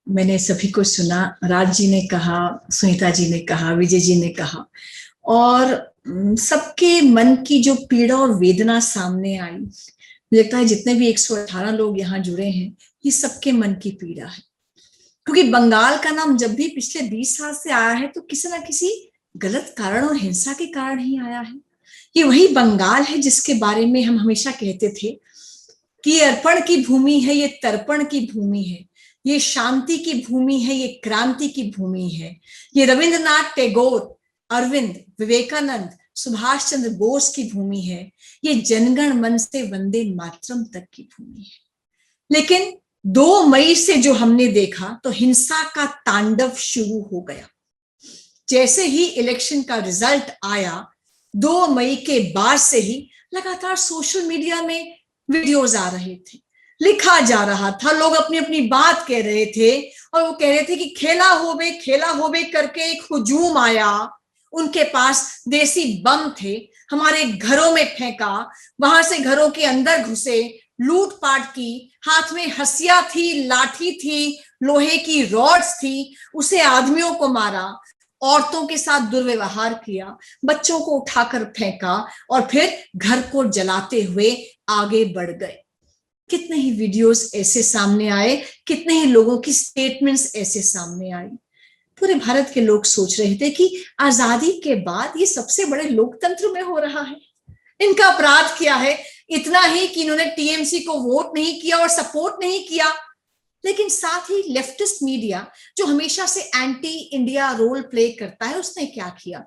मैंने सभी को सुना, राज जी ने कहा, सुनीता जी ने कहा, विजय जी ने कहा, और सबके मन की जो पीड़ा और वेदना सामने आई। मुझे लगता है जितने भी 118 लोग यहाँ जुड़े हैं, ये सबके मन की पीड़ा है। क्योंकि बंगाल का नाम जब भी पिछले 20 साल से आया है तो किसी ना किसी गलत कारण और हिंसा के कारण ही आया है। ये वही बंगाल है जिसके बारे में हम हमेशा कहते थे कि अर्पण की भूमि है, ये तर्पण की भूमि है, ये शांति की भूमि है, ये क्रांति की भूमि है। ये रविंद्रनाथ टैगोर, अरविंद, विवेकानंद, सुभाष चंद्र बोस की भूमि है। ये जनगण मन से वंदे मातरम तक की भूमि है। लेकिन 2 मई से जो हमने देखा तो हिंसा का तांडव शुरू हो गया। जैसे ही इलेक्शन का रिजल्ट आया, 2 मई के बाद से ही लगातार सोशल मीडिया में वीडियोस आ रहे थे, लिखा जा रहा था, लोग अपनी अपनी बात कह रहे थे और वो कह रहे थे कि खेला होबे करके एक हुजूम आया, उनके पास देसी बम थे, हमारे घरों में फेंका, वहां से घरों के अंदर घुसे, लूटपाट की, हाथ में हसिया थी, लाठी थी, लोहे की रॉड्स थी, उसे आदमियों को मारा, औरतों के साथ दुर्व्यवहार किया, बच्चों को उठाकर फेंका और फिर घर को जलाते हुए आगे बढ़ गए। कितने ही वीडियोस ऐसे सामने आए, कितने ही लोगों की स्टेटमेंट्स ऐसे सामने आई। पूरे भारत के लोग सोच रहे थे कि आजादी के बाद ये सबसे बड़े लोकतंत्र में हो रहा है। इनका अपराध क्या है? इतना ही कि इन्होंने टीएमसी को वोट नहीं किया और सपोर्ट नहीं किया। लेकिन साथ ही लेफ्टिस्ट मीडिया, जो हमेशा से एंटी इंडिया रोल प्ले करता है, उसने क्या किया?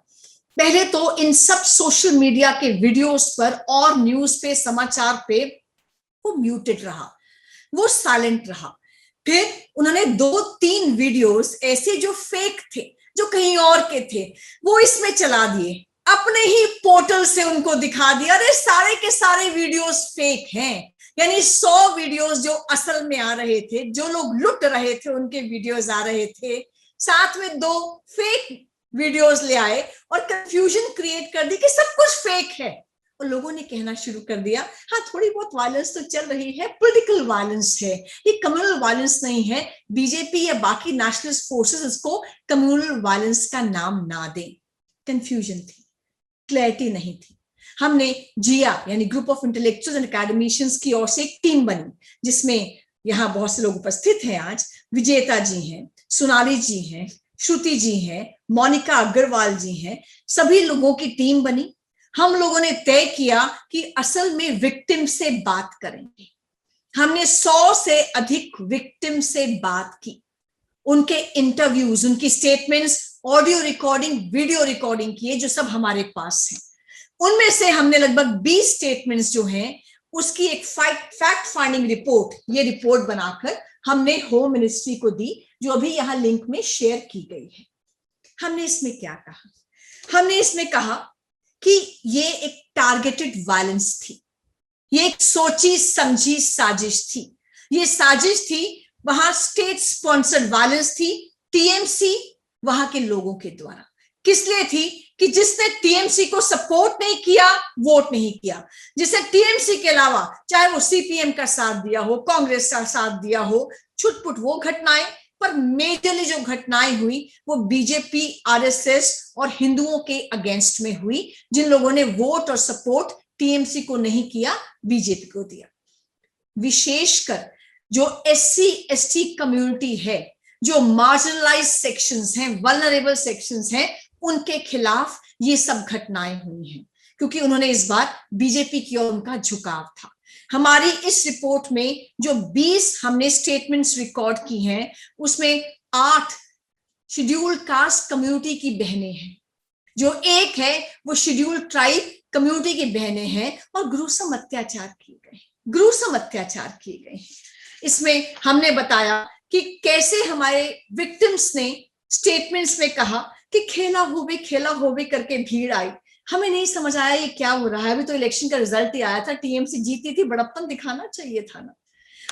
पहले तो इन सब सोशल मीडिया के वीडियोस पर और न्यूज पे, समाचार पे वो म्यूटेड रहा, वो साइलेंट रहा। फिर उन्होंने 2-3 वीडियोस ऐसे जो फेक थे, जो कहीं और के थे, वो इसमें चला दिए, अपने ही पोर्टल से उनको दिखा दिया, अरे सारे के सारे वीडियोस फेक हैं। यानी 100 वीडियोस जो असल में आ रहे थे, जो लोग लुट रहे थे उनके वीडियोस आ रहे थे, साथ में 2 फेक वीडियोस ले आए और कंफ्यूजन क्रिएट कर दी कि सब कुछ फेक है। और लोगों ने कहना शुरू कर दिया, हाँ थोड़ी बहुत वायलेंस तो चल रही है, पॉलिटिकल वायलेंस है, ये कम्युनल वायलेंस नहीं है। बीजेपी या बाकी नेशनलिस्ट फोर्सेस इसको कम्युनल वायलेंस का नाम ना दें। कंफ्यूजन थी, क्लैरिटी नहीं थी। हमने जिया यानी group of intellectuals and academicians की ओर से एक टीम बनी, जिसमें यहाँ बहुत से लोग उपस्थित हैं आज। विजेता जी हैं, सोनाली जी हैं, श्रुति जी हैं, मोनिका अग्रवाल जी हैं, सभी लोगों की टीम बनी। हम लोगों ने तय किया कि असल में विक्टिम से बात करेंगे। हमने 100 से अधिक विक्टिम से बात की, उनके इंटरव्यूज, उनकी statements, audio recording, video recording किए, जो सब हमारे पास है। उनमें से हमने लगभग 20 स्टेटमेंट्स जो हैं उसकी एक फैक्ट फाइंडिंग रिपोर्ट, ये रिपोर्ट बनाकर हमने होम मिनिस्ट्री को दी, जो अभी यहां लिंक में शेयर की गई है। हमने इसमें क्या कहा? हमने इसमें कहा कि ये एक टारगेटेड वायलेंस थी, ये एक सोची समझी साजिश थी। ये साजिश थी, वहां स्टेट स्पॉन्सर्ड वायलेंस थी, टीएमसी वहां के लोगों के द्वारा। किस लिए थी? कि जिसने टीएमसी को सपोर्ट नहीं किया, वोट नहीं किया, जिसने टीएमसी के अलावा चाहे वो सीपीएम का साथ दिया हो, कांग्रेस का साथ दिया हो, छुटपुट वो घटनाएं, पर मेजरली जो घटनाएं हुई वो बीजेपी, आरएसएस और हिंदुओं के अगेंस्ट में हुई, जिन लोगों ने वोट और सपोर्ट टीएमसी को नहीं किया, बीजेपी को दिया। विशेषकर जो एससी एसटी कम्युनिटी है, जो मार्जिनलाइज सेक्शंस हैं, वल्नरेबल सेक्शंस हैं, उनके खिलाफ ये सब घटनाएं हुई हैं, क्योंकि उन्होंने इस बार बीजेपी की ओर उनका झुकाव था। हमारी इस रिपोर्ट में जो 20 हमने स्टेटमेंट्स रिकॉर्ड की हैं, उसमें 8 शेड्यूल्ड कास्ट कम्युनिटी की बहनें हैं, जो एक है वो शेड्यूल्ड ट्राइब कम्युनिटी की बहनें हैं, और ग्रुसम अत्याचार किए गए, ग्रुसम अत्याचार किए गए। इसमें हमने बताया कि कैसे हमारे विक्टिम्स ने स्टेटमेंट्स में कहा कि खेला होवे करके भीड़ आई। हमें नहीं समझ आया ये क्या हो रहा है, अभी तो इलेक्शन का रिजल्ट ही आया था, टीएमसी जीती थी, बड़प्पन दिखाना चाहिए था ना।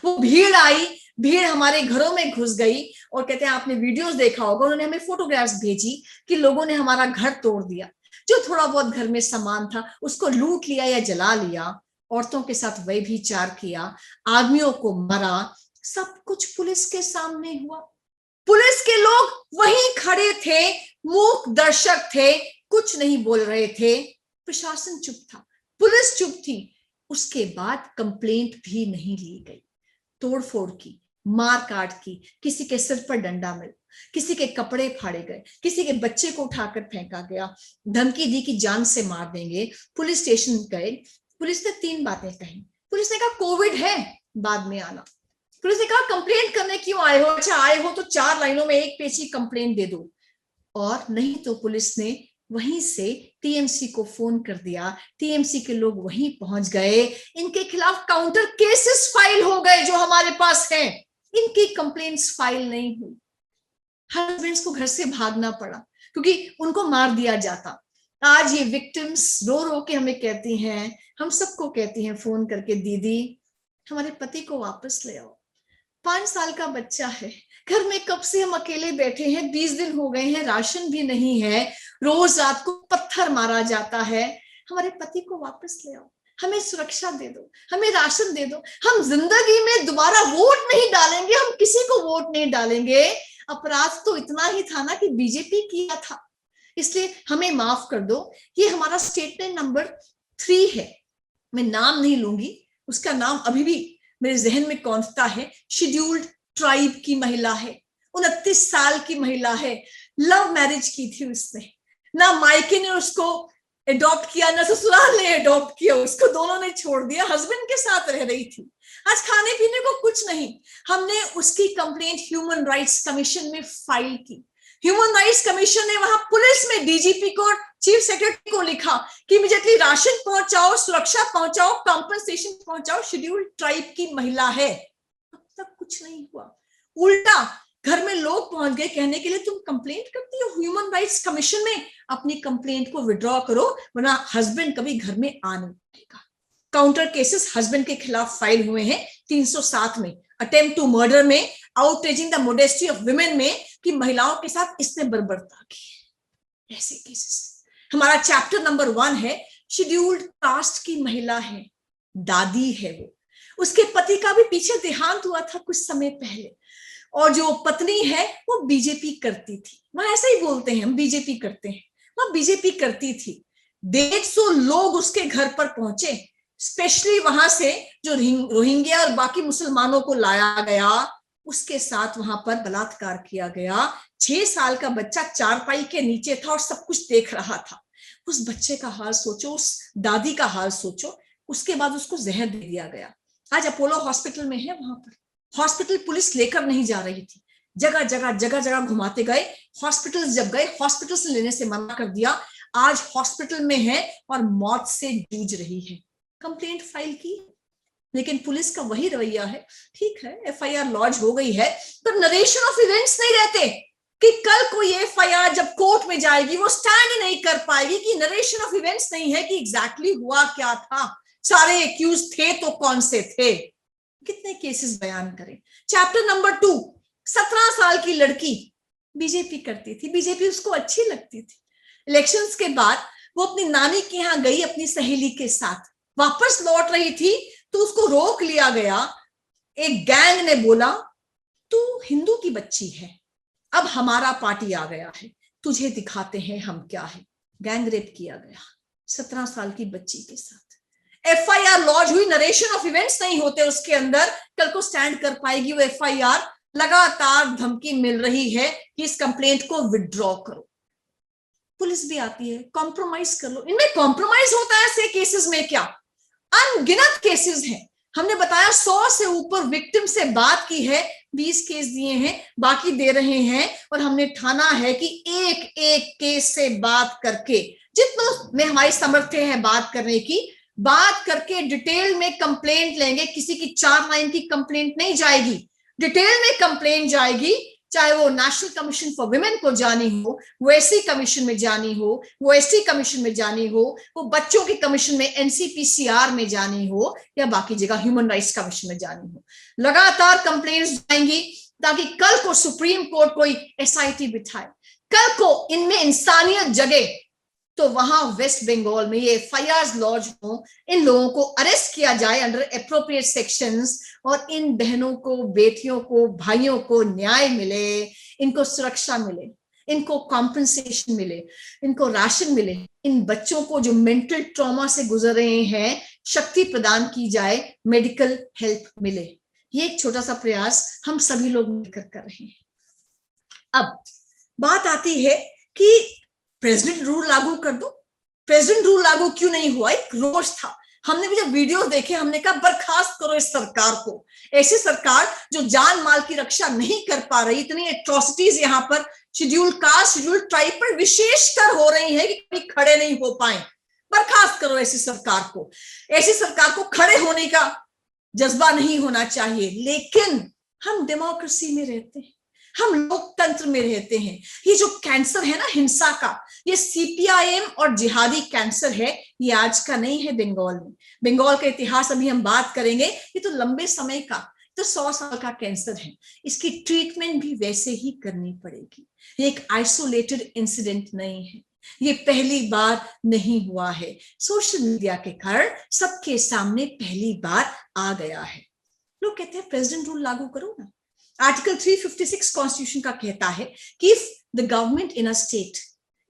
वो भीड़ आई, भीड़ हमारे घरों में घुस गई, और कहते हैं आपने वीडियोस देखा होगा, उन्होंने हमें फोटोग्राफ्स भेजी कि लोगों ने हमारा घर तोड़ दिया, जो थोड़ा बहुत घर में सामान था उसको लूट लिया या जला लिया, औरतों के साथ व्यभिचार किया, आदमियों को मारा, सब कुछ पुलिस के सामने हुआ। पुलिस के लोग वहीं खड़े थे, मूक दर्शक थे, कुछ नहीं बोल रहे थे। प्रशासन चुप था, पुलिस चुप थी। उसके बाद कंप्लेंट भी नहीं ली गई। तोड़फोड़ की, मार काट की, किसी के सिर पर डंडा मिला, किसी के कपड़े फाड़े गए, किसी के बच्चे को उठाकर फेंका गया, धमकी दी कि जान से मार देंगे। पुलिस स्टेशन गए, पुलिस ने 3 बातें कही। पुलिस ने कहा कोविड है, बाद में आना। पुलिस ने कहा कंप्लेंट करने क्यों आए हो? अच्छा आए हो तो 4 लाइनों में 1 पेज की कंप्लेंट दे दो। और नहीं तो पुलिस ने वहीं से टीएमसी को फोन कर दिया, टीएमसी के लोग वहीं पहुंच गए, इनके खिलाफ काउंटर केसेस फाइल हो गए जो हमारे पास हैं, इनकी कंप्लेंट्स फाइल नहीं हुई। हस्बैंड्स को घर से भागना पड़ा क्योंकि उनको मार दिया जाता। आज ये विक्टिम्स रो रो के हमें कहती हैं, हम सबको कहती हैं फोन करके, दीदी हमारे पति को वापस ले आओ। 5 साल का बच्चा है, घर में कब से हम अकेले बैठे हैं, 20 दिन हो गए हैं, राशन भी नहीं है, रोज रात को पत्थर मारा जाता है। हमारे पति को वापस ले आओ, हमें सुरक्षा दे दो, हमें राशन दे दो। हम जिंदगी में दोबारा वोट नहीं डालेंगे, हम किसी को वोट नहीं डालेंगे। अपराध तो इतना ही था ना कि बीजेपी किया था, इसलिए हमें माफ कर दो। ये हमारा स्टेटमेंट नंबर 3 है। मैं नाम नहीं लूंगी, उसका नाम अभी भी मेरे जहन में कौंधता है। शेड्यूल्ड ट्राइब की महिला है, 29 साल की महिला है, लव मैरिज की थी उसने, ना मायके ने उसको अडॉप्ट किया, ना ससुराल ने अडॉप्ट किया उसको, दोनों ने छोड़ दिया, हस्बैंड के साथ रह रही थी। आज खाने पीने को कुछ नहीं। हमने उसकी कंप्लेंट ह्यूमन राइट्स कमीशन में फाइल की। ह्यूमन राइट्स कमीशन ने वहां पुलिस में डीजीपी को, चीफ सेक्रेटरी को लिखा कि इमीडिएटली राशन पहुंचाओ, सुरक्षा पहुंचाओ, कॉम्पनसेशन पहुंचाओ, शेड्यूल्ड ट्राइब की महिला है। अब तक कुछ नहीं हुआ। उल्टा घर में लोग पहुंच गए कहने के लिए, तुम कंप्लेंट करती हो ह्यूमन राइट्स कमीशन में, अपनी कंप्लेंट को विड्रॉ करो वरना हस्बैंड कभी घर में आ नहीं पाएगा। काउंटर केसेस हस्बैंड के खिलाफ फाइल हुए हैं 307 में, अटेम्प्ट टू मर्डर में, outraging the modesty of women में, कि महिलाओं के साथ इसने बर्बरता की। ऐसे केसेस। हमारा चैप्टर नंबर 1 है, शेड्यूल्ड कास्ट की महिला है, दादी है वो, उसके पति का भी पीछे देहांत हुआ था कुछ समय पहले, और जो पत्नी है वो बीजेपी करती थी। वहां ऐसा ही बोलते हैं, हम बीजेपी करते हैं, वहां बीजेपी करती थी। 150 लोग उसके घर पर पहुंचे, स्पेशली वहां से जो रोहिंग्या और बाकी मुसलमानों को लाया गया, उसके साथ वहां पर बलात्कार किया गया। 6 साल का बच्चा चारपाई के नीचे था और सब कुछ देख रहा था। उस बच्चे का हाल सोचो, उस दादी का हाल सोचो। उसके बाद उसको जहर दे दिया गया। आज अपोलो हॉस्पिटल में है, वहां पर हॉस्पिटल पुलिस लेकर नहीं जा रही थी, जगह जगह घुमाते गए। हॉस्पिटल जब गए, हॉस्पिटल से लेने से मना कर दिया। आज हॉस्पिटल में है और मौत से जूझ रही है। कंप्लेंट फाइल की, लेकिन पुलिस का वही रवैया है, ठीक है एफआईआर लॉन्च हो गई है, पर नरेशन ऑफ इवेंट्स नहीं रहते कि कल को ये एफआईआर जब कोर्ट में जाएगी वो स्टैंड ही नहीं कर पाएगी कि नरेशन ऑफ इवेंट्स नहीं है कि एग्जैक्टली हुआ क्या था, सारे एक्यूज थे तो कौन से थे, कितने केसेस बयान करें। चैप्टर नंबर 2, 17 साल की लड़की बीजेपी करती थी, बीजेपी उसको अच्छी लगती थी। इलेक्शंस के बाद वो अपनी नानी के यहाँ गई अपनी सहेली के साथ, वापस लौट रही थी तो उसको रोक लिया गया। एक गैंग ने बोला तू हिंदू की बच्ची है, अब हमारा पार्टी आ गया है, तुझे दिखाते हैं हम क्या है। गैंग रेप किया गया 17 साल की बच्ची के साथ। एफआईआर लॉन्च हुई, नरेशन ऑफ इवेंट्स नहीं होते उसके अंदर, कल को स्टैंड कर पाएगी वो एफआईआर। लगातार धमकी मिल रही है कि इस कंप्लेंट को विड्रॉ करो। पुलिस भी आती है, कॉम्प्रोमाइज कर लो। इनमें कॉम्प्रोमाइज होता है ऐसे केसेस में क्या? अनगिनत केसेस हैं। हमने बताया 100 से ऊपर विक्टिम से बात की है, 20 केस दिए हैं, बाकी दे रहे हैं, और हमने ठाना है कि एक एक केस से बात करके, जितना में हमारी सामर्थ्य है बात करने की, बात करके डिटेल में कंप्लेंट लेंगे। किसी की 4 लाइन की कंप्लेंट नहीं जाएगी, डिटेल में कंप्लेंट जाएगी, चाहे वो नेशनल कमीशन फॉर वुमेन को जानी हो, वो एससी कमीशन में जानी हो, वो एसटी कमीशन में जानी हो, वो बच्चों के कमीशन में एनसीपीसीआर में जानी हो, या बाकी जगह ह्यूमन राइट्स कमीशन में जानी हो। लगातार कंप्लेंट्स जाएंगी ताकि कल को सुप्रीम कोर्ट कोई एसआईटी बिठाए, कल को इनमें इंसानियत जगे, तो वहां वेस्ट बंगाल में ये एफआईआर लॉन्च हो, इन लोगों को अरेस्ट किया जाए अंडर एप्रोप्रिएट सेक्शंस, और इन बहनों को, बेटियों को, भाइयों को न्याय मिले। इनको सुरक्षा मिले, इनको कॉम्पनसेशन मिले, इनको राशन मिले, इन बच्चों को जो मेंटल ट्रॉमा से गुजर रहे हैं शक्ति प्रदान की जाए, मेडिकल हेल्प मिले। ये एक छोटा सा प्रयास हम सभी लोग मिलकर कर रहे हैं। अब बात आती है कि प्रेसिडेंट रूल लागू कर दो। प्रेसिडेंट रूल लागू क्यों नहीं हुआ? एक रोष था। हमने भी जब वीडियो देखे हमने कहा बर्खास्त करो इस सरकार को। ऐसी सरकार जो जान माल की रक्षा नहीं कर पा रही, इतनी एट्रोसिटीज यहाँ पर शेड्यूल कास्ट, शेड्यूल ट्राइब पर विशेषकर हो रही है कि कभी खड़े नहीं हो पाए। बर्खास्त करो ऐसी सरकार को। ऐसी सरकार को खड़े होने का जज्बा नहीं होना चाहिए। लेकिन हम डेमोक्रेसी में रहते हैं, हम लोकतंत्र में रहते हैं। ये जो कैंसर है ना हिंसा का, ये सीपीआईएम और जिहादी कैंसर है, ये आज का नहीं है बंगाल में। बंगाल का इतिहास अभी हम बात करेंगे, ये तो लंबे समय का, तो 100 साल का कैंसर है। इसकी ट्रीटमेंट भी वैसे ही करनी पड़ेगी। ये एक आइसोलेटेड इंसिडेंट नहीं है, ये पहली बार नहीं हुआ है। सोशल मीडिया के कारण सबके सामने पहली बार आ गया है। लोग कहते हैं प्रेसिडेंट रूल लागू करो ना। आर्टिकल 356 कॉन्स्टिट्यूशन का कहता है कि if the government in a state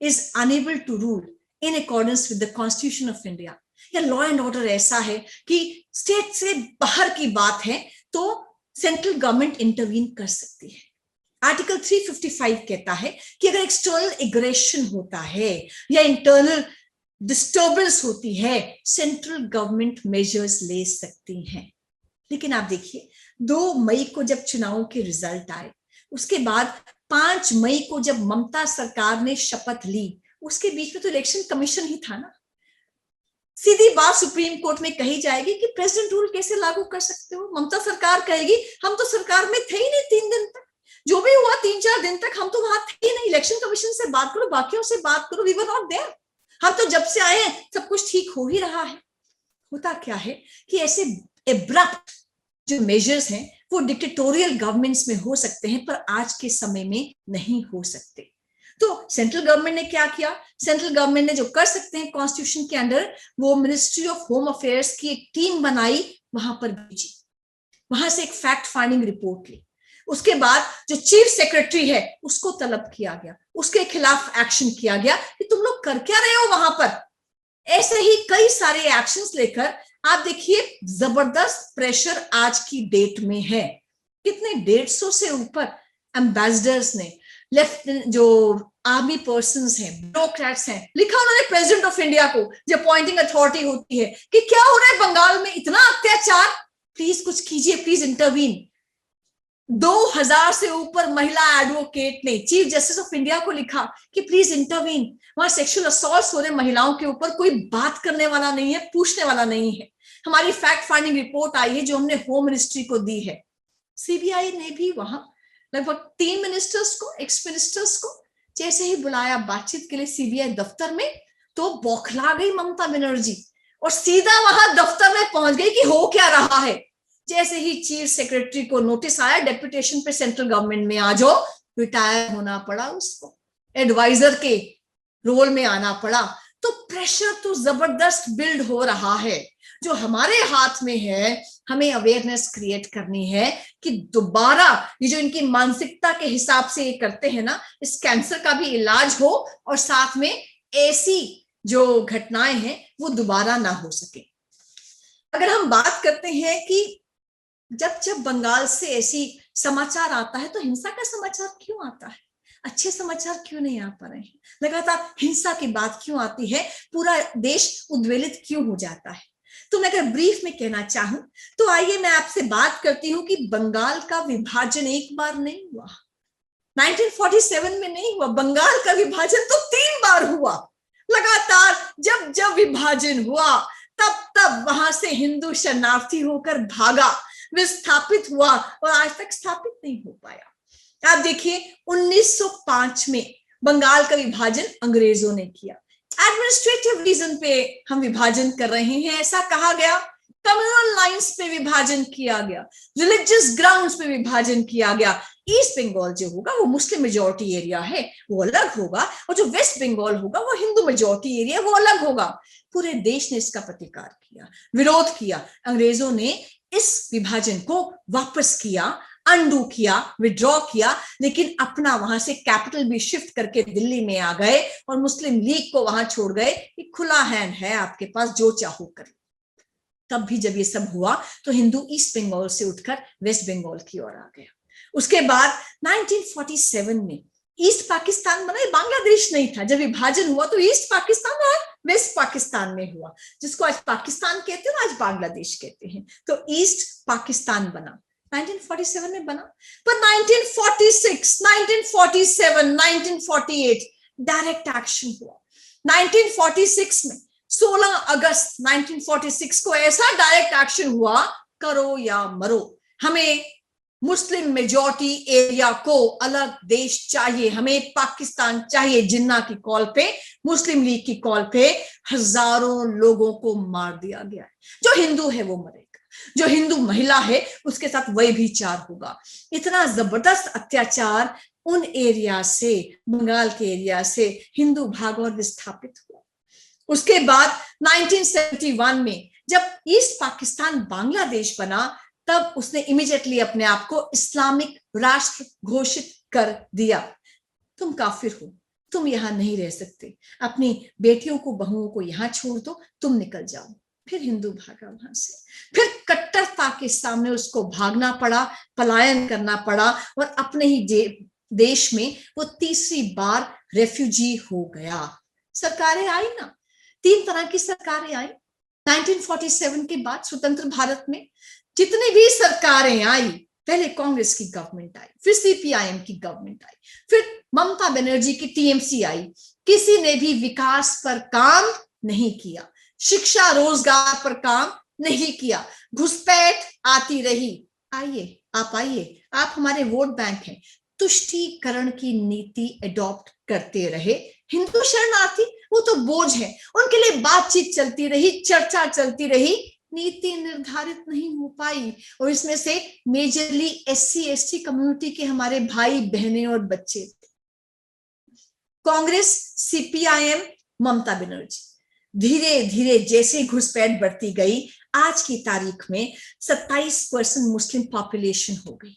is unable to rule in accordance with the constitution of India, या लॉ एंड ऑर्डर ऐसा है कि स्टेट से बाहर की बात है तो सेंट्रल गवर्नमेंट इंटरवीन कर सकती है। आर्टिकल 355 कहता है कि अगर एक्सटर्नल एग्रेशन होता है या इंटरनल डिस्टर्बेंस होती है, सेंट्रल गवर्नमेंट मेजर्स ले सकती हैं। लेकिन आप देखिए 2 मई को जब चुनावों के रिजल्ट आए, उसके बाद 5 मई को जब ममता सरकार ने शपथ ली, उसके बीच में तो इलेक्शन कमीशन ही था ना। सीधी बात सुप्रीम कोर्ट में कही जाएगी कि प्रेसिडेंट रूल कैसे लागू कर सकते हो। ममता सरकार कहेगी हम तो सरकार में थे ही नहीं 3 दिन तक, जो भी हुआ 3-4 दिन तक हम तो वहां थे ही नहीं। इलेक्शन कमीशन से बात करो, बाकियों से बात करो, वी वर नॉट देयर। हम तो जब से आए हैं सब कुछ ठीक हो ही रहा है। होता क्या है कि ऐसे एब्रप्ट जो मेजर्स हैं वो डिक्टेटोरियल गवर्नमेंट्स में हो सकते हैं, पर आज के समय में नहीं हो सकते। तो सेंट्रल गवर्नमेंट ने क्या किया? सेंट्रल गवर्नमेंट ने जो कर सकते हैं कॉन्स्टिट्यूशन के अंडर, वो मिनिस्ट्री ऑफ होम अफेयर्स की एक टीम बनाई, वहां पर भेजी, वहां से एक फैक्ट फाइंडिंग रिपोर्ट ली। उसके बाद जो चीफ सेक्रेटरी है उसको तलब किया गया, उसके खिलाफ एक्शन किया गया कि तुम लोग कर क्या रहे हो वहां पर। ऐसे ही कई सारे एक्शंस लेकर आप देखिए जबरदस्त प्रेशर आज की डेट में है। कितने 150 से ऊपर एम्बेसडर्स ने, लेफ्ट जो आर्मी पर्सन्स हैं, ब्यूरोक्रेट्स हैं, लिखा उन्होंने प्रेसिडेंट ऑफ इंडिया को, जो अपॉइंटिंग अथॉरिटी होती है, कि क्या हो रहा है बंगाल में, इतना अत्याचार, प्लीज कुछ कीजिए, प्लीज इंटरवीन। 2000 से ऊपर महिला एडवोकेट ने चीफ जस्टिस ऑफ इंडिया को लिखा कि प्लीज इंटरवीन। वहां सेक्सुअल असॉल्ट हो रहे महिलाओं के ऊपर, कोई बात करने वाला नहीं है, पूछने वाला नहीं है। हमारी फैक्ट फाइंडिंग रिपोर्ट आई है जो हमने होम मिनिस्ट्री को दी है। सीबीआई ने भी वहां लगभग 3 मिनिस्टर्स को, एक्स मिनिस्टर्स को जैसे ही बुलाया बातचीत के लिए सीबीआई दफ्तर में, तो बौखला गई ममता बनर्जी और सीधा वहां दफ्तर में पहुंच गई कि हो क्या रहा है। जैसे ही चीफ सेक्रेटरी को नोटिस आया डेपुटेशन पे सेंट्रल गवर्नमेंट में आ जाओ, रिटायर होना पड़ा उसको, एडवाइजर के रोल में आना पड़ा। तो प्रेशर तो जबरदस्त बिल्ड हो रहा है। जो हमारे हाथ में है, हमें अवेयरनेस क्रिएट करनी है कि दोबारा ये जो इनकी मानसिकता के हिसाब से ये करते हैं ना, इस कैंसर का भी इलाज हो और साथ में ऐसी जो घटनाएं हैं वो दोबारा ना हो सके। अगर हम बात करते हैं कि जब जब बंगाल से ऐसी समाचार आता है तो हिंसा का समाचार क्यों आता है, अच्छे समाचार क्यों नहीं आ पा रहे हैं, लगातार हिंसा की बात क्यों आती है, पूरा देश उद्वेलित क्यों हो जाता है। तो मैं अगर ब्रीफ में कहना चाहूं तो आइए मैं आपसे बात करती हूं कि बंगाल का विभाजन एक बार नहीं हुआ, 1947 में नहीं हुआ, बंगाल का विभाजन तो 3 बार हुआ। लगातार जब जब विभाजन हुआ तब तब वहां से हिंदू शरणार्थी होकर भागा, विस्थापित हुआ और आज तक स्थापित नहीं हो पाया। आप देखिए 1905 में बंगाल का विभाजन अंग्रेजों ने किया। एडमिनिस्ट्रेटिव रीजन पे हम विभाजन कर रहे हैं ऐसा कहा गया, कम्युनल लाइंस पे विभाजन किया गया, रिलीजियस ग्राउंड्स पे विभाजन किया गया। ईस्ट बंगाल जो होगा वो मुस्लिम मेजॉरिटी एरिया है, वो अलग होगा, और जो वेस्ट बंगाल होगा वो हिंदू मेजॉरिटी एरिया, वो अलग होगा। पूरे देश ने इसका प्रतिकार किया, विरोध किया। अंग्रेजों ने इस विभाजन को वापस किया अनडू किया, विड्रॉ किया, लेकिन अपना वहां से कैपिटल भी शिफ्ट करके दिल्ली में आ गए और मुस्लिम लीग को वहां छोड़ गए कि खुला हैंड है आपके पास, जो चाहो करें। तब भी जब ये सब हुआ तो हिंदू ईस्ट बंगाल से उठकर वेस्ट बंगाल की ओर आ गया। उसके बाद 1947 में ईस्ट पाकिस्तान बना, बांग्लादेश नहीं था। जब विभाजन हुआ तो ईस्ट पाकिस्तान और वेस्ट पाकिस्तान में हुआ, जिसको आज पाकिस्तान कहते हैं, आज बांग्लादेश कहते हैं। तो ईस्ट पाकिस्तान बना 1947 में बना। पर 1946, 1947, 1948 डायरेक्ट एक्शन हुआ। 1946 में 16 अगस्त 1946 को ऐसा डायरेक्ट एक्शन हुआ, करो या मरो, हमें मुस्लिम मेजॉरिटी एरिया को अलग देश चाहिए, हमें पाकिस्तान चाहिए। जिन्ना की कॉल पे, मुस्लिम लीग की कॉल पे हजारों लोगों को मार दिया गया है। जो हिंदू है वो मरेगा, जो हिंदू महिला है उसके साथ वही भी चार होगा। इतना जबरदस्त अत्याचार उन एरिया से, बंगाल के एरिया से हिंदू भाग और विस्थापित हुआ। उसके बाद 1971 में जब ईस्ट पाकिस्तान बांग्लादेश बना, तब उसने इमीडिएटली अपने आप को इस्लामिक राष्ट्र घोषित कर दिया। तुम काफिर हो, तुम यहां नहीं रह सकते, अपनी बेटियों को, बहुओं को यहां छोड़ दो, तुम निकल जाओ। फिर हिंदू भागा वहां से, फिर कट्टरता के सामने उसको भागना पड़ा, पलायन करना पड़ा और अपने ही देश में वो तीसरी बार रेफ्यूजी हो गया। सरकारें आई ना, 3 तरह की सरकारें आई 1947 के बाद स्वतंत्र भारत में। जितनी भी सरकारें आई, पहले कांग्रेस की गवर्नमेंट आई, फिर सीपीआईएम की गवर्नमेंट आई, फिर ममता बनर्जी की टीएमसी आई, किसी ने भी विकास पर काम नहीं किया, शिक्षा रोजगार पर काम नहीं किया, घुसपैठ आती रही। आइए, आप हमारे वोट बैंक हैं। तुष्टीकरण की नीति एडॉप्ट करते रहे। हिंदू शरणार्थी वो तो बोझ है, उनके लिए बातचीत चलती रही, चर्चा चलती रही, नीति निर्धारित नहीं हो पाई। और इसमें से मेजरली एससी एसटी कम्युनिटी के हमारे भाई बहनें और बच्चे। कांग्रेस, सीपीआईएम, ममता बनर्जी, धीरे धीरे जैसे घुसपैठ बढ़ती गई, आज की तारीख में 27% मुस्लिम पॉपुलेशन हो गई।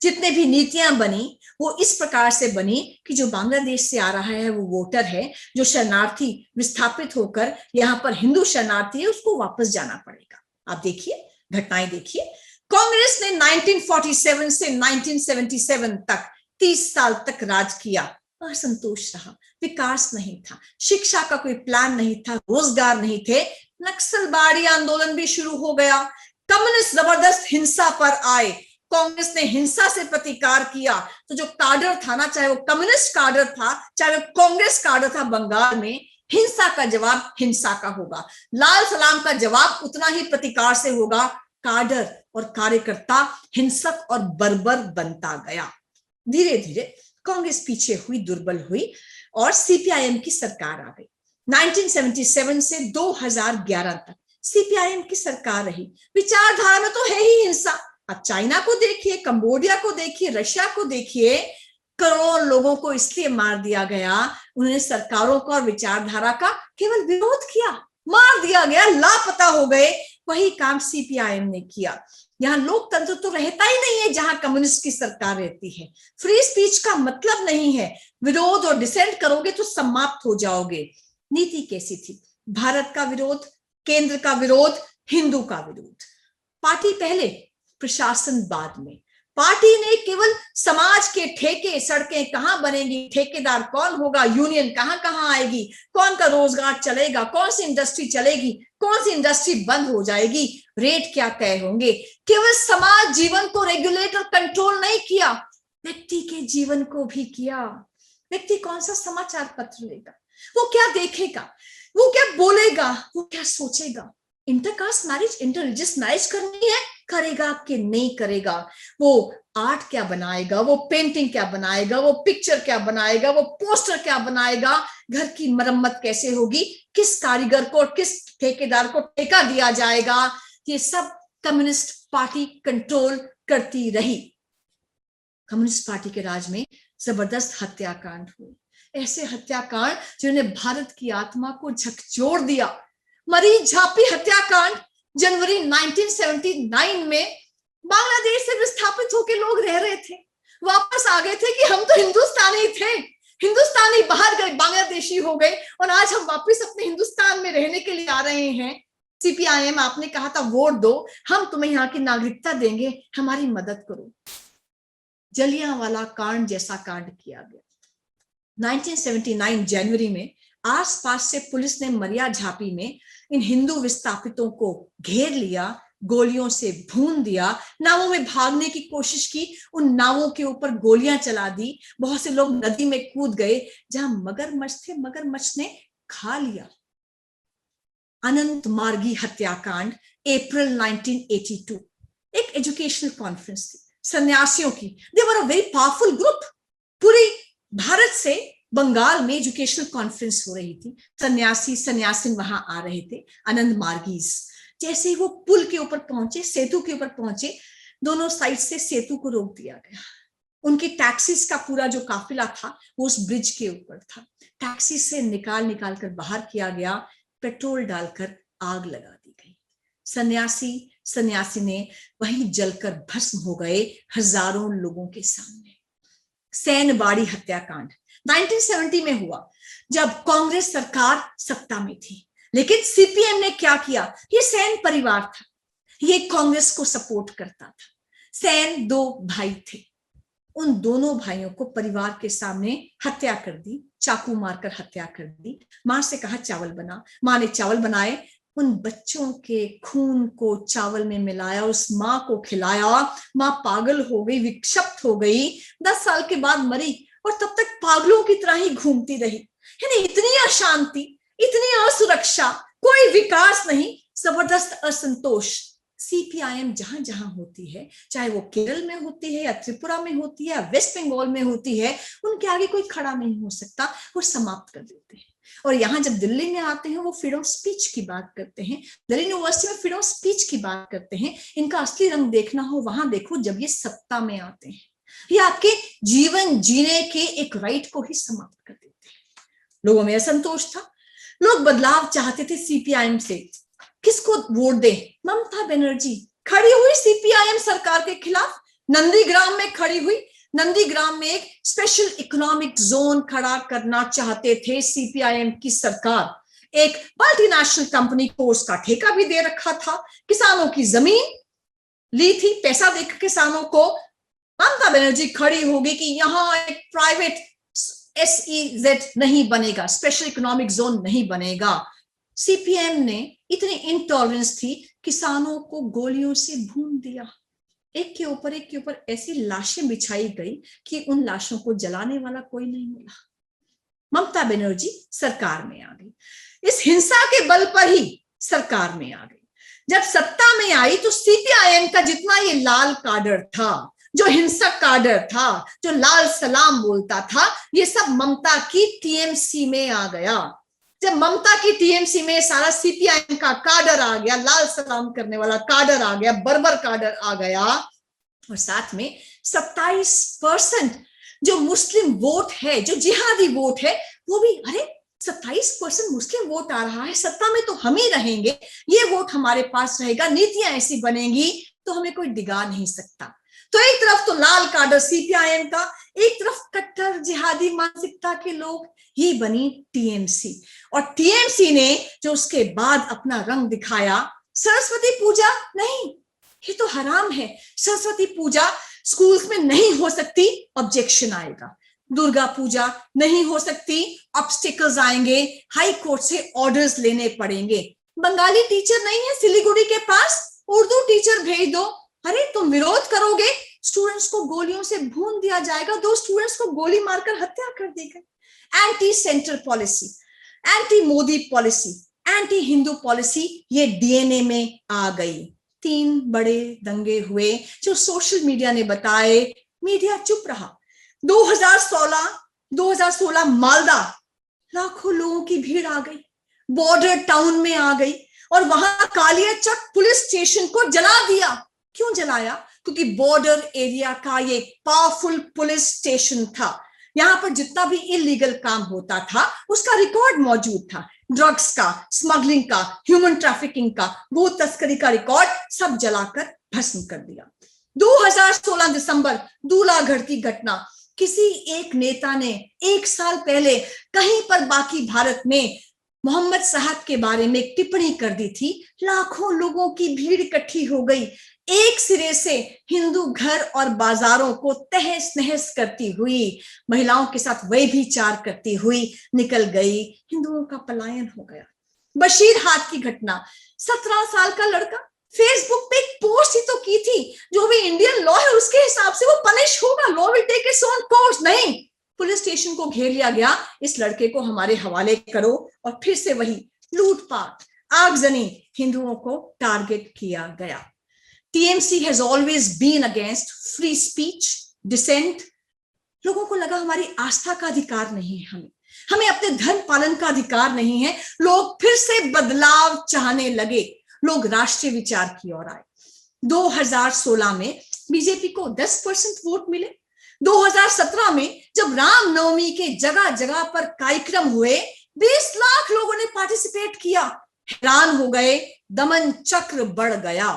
जितने भी नीतियां बनी वो इस प्रकार से बनी कि जो बांग्लादेश से आ रहा है वो वोटर है, जो शरणार्थी विस्थापित होकर यहाँ पर हिंदू शरणार्थी है, उसको वापस जाना पड़ेगा। आप देखिए, घटनाएं देखिए। कांग्रेस ने 1947 से 1977 तक 30 साल तक राज किया, असंतोष रहा, विकास नहीं था, शिक्षा का कोई प्लान नहीं था, रोजगार नहीं थे, नक्सलवादी आंदोलन भी शुरू हो गया, कम्युनिस्ट जबरदस्त हिंसा पर आए, कांग्रेस ने हिंसा से प्रतिकार किया। तो जो काडर था ना, चाहे वो कम्युनिस्ट काडर था, चाहे वो कांग्रेस काडर था, बंगाल में हिंसा का जवाब हिंसा का होगा, लाल सलाम का जवाब उतना ही प्रतिकार से होगा। काडर और कार्यकर्ता हिंसक और बर्बर बनता गया। धीरे धीरे कांग्रेस पीछे हुई, दुर्बल हुई और सीपीआईएम की सरकार आ गई। 1977 से 2011 तक सीपीआईएम की सरकार रही। विचारधारा में तो है ही हिंसा। अब चाइना को देखिए, कंबोडिया को देखिए, रशिया को देखिए, करोड़ों लोगों को इसलिए मार दिया गया, उन्होंने सरकारों का और विचारधारा का केवल विरोध किया, मार दिया गया, लापता हो गए। वही काम सीपीआईएम ने किया। यहाँ लोकतंत्र तो रहता ही नहीं है जहां कम्युनिस्ट की सरकार रहती है। फ्री स्पीच का मतलब नहीं है, विरोध और डिसेंट करोगे तो समाप्त हो जाओगे। नीति कैसी थी? भारत का विरोध, केंद्र का विरोध, हिंदू का विरोध। पार्टी पहले, प्रशासन बाद में। पार्टी ने केवल समाज के ठेके, सड़कें कहां बनेगी, ठेकेदार कौन होगा, यूनियन कहां कहां आएगी, कौन का रोजगार चलेगा, कौन सी इंडस्ट्री चलेगी, कौन सी इंडस्ट्री बंद हो जाएगी, रेट क्या तय होंगे, केवल समाज जीवन को रेगुलेट और कंट्रोल नहीं किया, व्यक्ति के जीवन को भी किया। व्यक्ति कौन सा समाचार पत्र लेगा, वो क्या देखेगा, वो क्या बोलेगा, वो क्या सोचेगा। Intercaste marriage, inter religious marriage करनी है, करेगा कि नहीं करेगा, वो आर्ट क्या बनाएगा, वो पेंटिंग क्या बनाएगा, वो पिक्चर क्या बनाएगा, वो पोस्टर क्या बनाएगा, घर की मरम्मत कैसे होगी, किस कारीगर को, किस ठेकेदार को ठेका दिया जाएगा, ये सब कम्युनिस्ट पार्टी कंट्रोल करती रही। कम्युनिस्ट पार्टी के राज में जबरदस्त हत्याकांड हुए, ऐसे हत्याकांड जिन्होंने भारत की आत्मा को झकझोर दिया। मरी झांपी हत्याकांड जनवरी 1979 में बांग्लादेश से विस्थापित होकर लोग रह रहे थे, वापस आ गए थे कि हम तो हिंदुस्तानी थे, हिंदुस्तानी बाहर गए, बांग्लादेशी हो गए, और आज हम वापस अपने हिंदुस्तान में रहने के लिए आ रहे हैं। सीपीआईएम, आपने कहा था वोट दो, हम तुम्हें यहाँ की नागरिकता देंगे, हमारी मदद करो। जलियांवाला कांड जैसा कांड किया गया। 1979 जनवरी में आसपास से पुलिस ने मरिया झापी में इन हिंदू विस्थापितों को घेर लिया, गोलियों से भून दिया, नावों में भागने की कोशिश की, उन नावों के ऊपर गोलियां चला दी, बहुत से लोग नदी में कूद गए, जहां मगरमच्छ थे, मगरमच्छ ने खा लिया। अनंत मार्गी हत्याकांड, अप्रैल 1982, एक एजुकेशनल कॉन्फ्रेंस थी सन्यासियों की। दे वर अ वेरी पावरफुल ग्रुप। पूरी भारत से बंगाल में एजुकेशनल कॉन्फ्रेंस हो रही थी, सन्यासी सन्यासिन वहां आ रहे थे, आनंद मार्गीज। जैसे ही वो पुल के ऊपर पहुंचे, सेतु के ऊपर पहुंचे, दोनों साइड से सेतु को रोक दिया गया। उनकी टैक्सीज का पूरा जो काफिला था वो उस ब्रिज के ऊपर था। टैक्सी से निकाल कर बाहर किया गया, पेट्रोल डालकर आग लगा दी गई। सन्यासी सन्यासी ने वहीं जलकर भस्म हो गए हजारों लोगों के सामने। सैनबाड़ी हत्याकांड 1970 में हुआ, जब कांग्रेस सरकार सत्ता में थी, लेकिन सीपीएम ने क्या किया? ये सैन परिवार था, ये कांग्रेस को सपोर्ट करता था। सैन दो भाई थे, उन दोनों भाइयों को परिवार के सामने हत्या कर दी, चाकू मारकर हत्या कर दी। मां से कहा चावल बना, मां ने चावल बनाए, उन बच्चों के खून को चावल में मिलाया, उस मां को खिलाया। मां पागल हो गई, विक्षिप्त हो गई, 10 साल के बाद मरी, और तब तक पागलों की तरह ही घूमती रही। यानी इतनी अशांति, इतनी असुरक्षा, कोई विकास नहीं, जबरदस्त असंतोष। सीपीआईएम जहां जहां होती है, चाहे वो केरल में होती है या त्रिपुरा में होती है या वेस्ट बंगाल में होती है, उनके आगे कोई खड़ा नहीं हो सकता, वो समाप्त कर देते हैं। और यहाँ जब दिल्ली में आते हैं, वो फ्रीडम स्पीच की बात करते हैं, दिल्ली यूनिवर्सिटी में फ्रीडम स्पीच की बात करते हैं। इनका असली रंग देखना हो वहां देखो, जब ये सत्ता में आते हैं, ये आपके जीवन जीने के एक राइट को ही समाप्त कर देते हैं। लोगों में असंतोष था, लोग बदलाव चाहते थे सीपीआईएम से। किसको वोट दे? ममता बनर्जी खड़ी हुई सीपीआईएम सरकार के खिलाफ, नंदीग्राम में खड़ी हुई। नंदीग्राम में एक स्पेशल इकोनॉमिक जोन खड़ा करना चाहते थे सीपीआईएम की सरकार। एक मल्टीनेशनल कंपनी को उसका ठेका भी दे रखा था, किसानों की जमीन ली थी, पैसा देकर किसानों को। ममता बनर्जी खड़ी होगी कि यहां एक प्राइवेट SEZ नहीं बनेगा, स्पेशल इकोनॉमिक जोन नहीं बनेगा। सीपीएम ने इतनी इंटॉलरेंस थी, किसानों को गोलियों से भून दिया, एक के ऊपर ऐसी लाशें बिछाई गई कि उन लाशों को जलाने वाला कोई नहीं मिला। ममता बनर्जी सरकार में आ गई, इस हिंसा के बल पर ही सरकार में आ गई। जब सत्ता में आई तो सीपीआईएम का जितना ये लाल काडर था, जो हिंसक काडर था, जो लाल सलाम बोलता था, ये सब ममता की टीएमसी में आ गया। जब ममता की टीएमसी में सारा सीपीआईएम का काडर आ गया, लाल सलाम करने वाला काडर आ गया, बर्बर काडर आ गया, और साथ में 27% जो मुस्लिम वोट है, जो जिहादी वोट है, वो भी, अरे 27% मुस्लिम वोट आ रहा है, सत्ता में तो हम ही रहेंगे, ये वोट हमारे पास रहेगा, नीतियां ऐसी बनेंगी तो हमें कोई डिगा नहीं सकता। तो एक तरफ तो लाल काडर सीपीआईएम का, एक तरफ कट्टर जिहादी मानसिकता के लोग, ये बनी टीएमसी। और टीएमसी ने जो उसके बाद अपना रंग दिखाया, सरस्वती पूजा नहीं, ये तो हराम है, सरस्वती पूजा स्कूल्स में नहीं हो सकती, ऑब्जेक्शन आएगा। दुर्गा पूजा नहीं हो सकती, ऑब्स्टिकल्स आएंगे, हाई कोर्ट से ऑर्डर्स लेने पड़ेंगे। बंगाली टीचर नहीं है सिलीगुड़ी के पास, उर्दू टीचर भेज दो। अरे तुम विरोध करोगे, स्टूडेंट्स को गोलियों से भून दिया जाएगा। 2 स्टूडेंट्स को गोली मारकर हत्या कर दी गई। Anti centre policy, anti Modi policy, anti Hindu policy, ये डीएनए में आ गई। 3 बड़े दंगे हुए जो सोशल मीडिया ने बताए, मीडिया चुप रहा। 2016 मालदा, लाखों लोगों की भीड़ आ गई, बॉर्डर टाउन में आ गई, और वहां कालियाचक पुलिस स्टेशन को जला दिया। क्यों जलाया? क्योंकि बॉर्डर एरिया का ये पावरफुल पुलिस स्टेशन था। यहां पर जितना भी इलीगल काम होता था उसका रिकॉर्ड मौजूद था, ड्रग्स का, स्मगलिंग का, ह्यूमन ट्रैफिकिंग का, भूत तस्करी का रिकॉर्ड सब जलाकर भस्म कर दिया। 2016 दिसंबर दूलागढ़ की घटना, किसी एक नेता ने 1 साल पहले कहीं पर बाकी भारत में मोहम्मद साहब के बारे में टिप्पणी कर दी थी। लाखों लोगों की भीड़ इकट्ठी हो गई, एक सिरे से हिंदू घर और बाजारों को तहस नहस करती हुई, महिलाओं के साथ व्यभिचार करती हुई निकल गई। हिंदुओं का पलायन हो गया। बशीर हाथ की घटना, 17 साल का लड़का फेसबुक पे एक पोस्ट ही तो की थी, जो भी इंडियन लॉ है उसके हिसाब से वो पनिश होगा, law will take its own course. नहीं, पुलिस स्टेशन को घेर लिया गया, इस लड़के को हमारे हवाले करो, और फिर से वही लूटपाट, आगजनी, हिंदुओं को टारगेट किया गया। TMC has always been against free speech, dissent. लोगों को लगा हमारी आस्था का अधिकार नहीं है, हमें अपने धर्म पालन का अधिकार नहीं है। लोग फिर से बदलाव चाहने लगे, लोग राष्ट्रीय विचार की ओर आए। 2016 में बीजेपी को 10% वोट मिले। 2017 में जब रामनवमी के जगह जगह पर कार्यक्रम हुए, 20 लाख लोगों ने पार्टिसिपेट किया। हैरान हो गए, दमन चक्र बढ़ गया।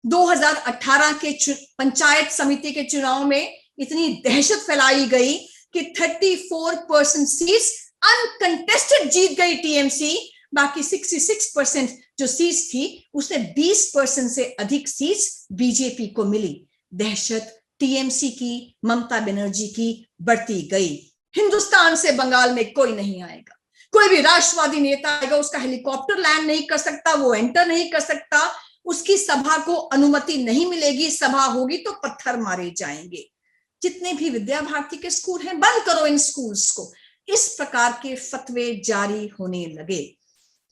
2018 के पंचायत समिति के चुनाव में इतनी दहशत फैलाई गई कि 34% सीट्स अनकंटेस्टेड जीत गई टीएमसी। बाकी 66% जो सीट्स थी उसमें 20% से अधिक सीट्स बीजेपी को मिली। दहशत टीएमसी की, ममता बनर्जी की बढ़ती गई। हिंदुस्तान से बंगाल में कोई नहीं आएगा, कोई भी राष्ट्रवादी नेता आएगा, उसका हेलीकॉप्टर लैंड नहीं कर सकता, वो एंटर नहीं कर सकता, उसकी सभा को अनुमति नहीं मिलेगी, सभा होगी तो पत्थर मारे जाएंगे। जितने भी विद्या भारती के स्कूल हैं, बंद करो इन स्कूल्स को। इस प्रकार के फतवे जारी होने लगे।